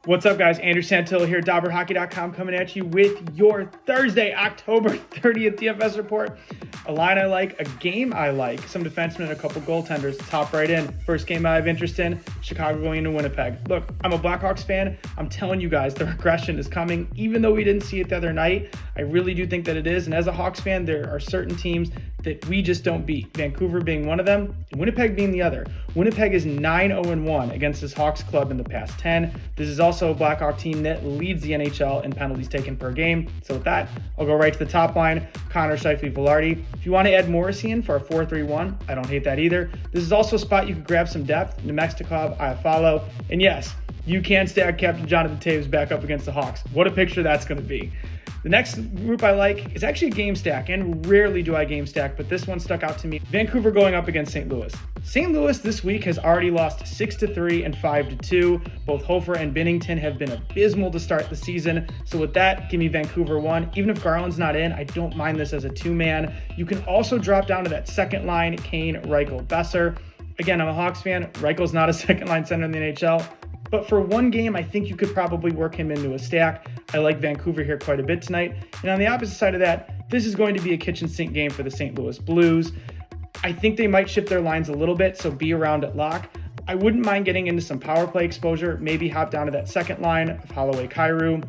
What's up, guys? Andrew Santillo here, DobberHockey.com, coming at you with your Thursday, October 30th DFS report. A line I like, a game I like, some defensemen, and a couple goaltenders. Top right in. First game I have interest in, Chicago going into Winnipeg. Look, I'm a Blackhawks fan. I'm telling you guys, the regression is coming. Even though we didn't see it the other night, I really do think that it is. And as a Hawks fan, there are certain teams that we just don't beat. Vancouver being one of them, and Winnipeg being the other. Winnipeg is 9-0-1 against this Hawks club in the past 10. This is also a Blackhawk team that leads the NHL in penalties taken per game. So with that, I'll go right to the top line. Connor, Scheifele, Velarde. If you want to add Morrissey in for a 4-3-1, I don't hate that either. This is also a spot you could grab some depth. Nemestikov, Iafallo. And yes, you can stack Captain Jonathan Toews back up against the Hawks. What a picture that's going to be. The next group I like is actually a game stack, and rarely do I game stack, but this one stuck out to me. Vancouver going up against St. Louis. St. Louis this week has already lost 6-3 and 5-2. Both Hofer and Binnington have been abysmal to start the season. So with that, give me Vancouver 1. Even if Garland's not in, I don't mind this as a two-man. You can also drop down to that second line, Kane, Reichel, Besser. Again, I'm a Hawks fan. Reichel's not a second line center in the NHL. But for one game, I think you could probably work him into a stack. I like Vancouver here quite a bit tonight. And on the opposite side of that, this is going to be a kitchen sink game for the St. Louis Blues. I think they might shift their lines a little bit, so be around at lock. I wouldn't mind getting into some power play exposure, maybe hop down to that second line of Holloway, Kyrou.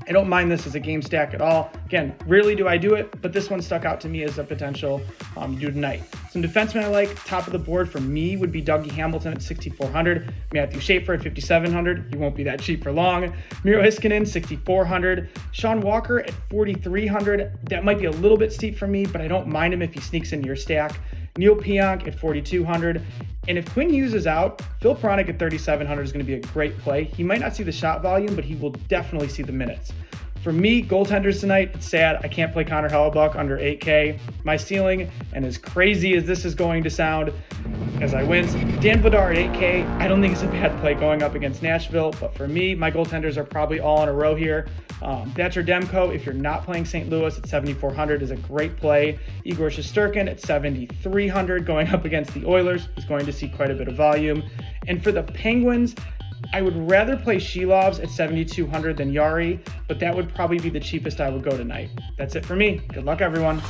I don't mind this as a game stack at all. Again, rarely do I do it, but this one stuck out to me as a potential do tonight. Some defensemen I like, top of the board for me would be Dougie Hamilton at 6,400, Matthew Schaefer at 5,700. He won't be that cheap for long. Miro Heiskanen, 6,400. Sean Walker at 4,300. That might be a little bit steep for me, but I don't mind him if he sneaks into your stack. Neil Pionk at 4,200. And if Quinn Hughes is out, Phil Pronik at 3,700 is going to be a great play. He might not see the shot volume, but he will definitely see the minutes. For me, goaltenders tonight, it's sad. I can't play Connor Hellebuck under 8K. My ceiling, and as crazy as this is going to sound as I win, Dan Vladar at 8K, I don't think it's a bad play going up against Nashville. But for me, my goaltenders are probably all in a row here. Thatcher Demko, if you're not playing St. Louis at 7,400, is a great play. Igor Shesterkin at 7,300 going up against the Oilers is going to see quite a bit of volume. And for the Penguins, I would rather play Shilovs at 7,200 than Yari, but that would probably be the cheapest I would go tonight. That's it for me. Good luck, everyone.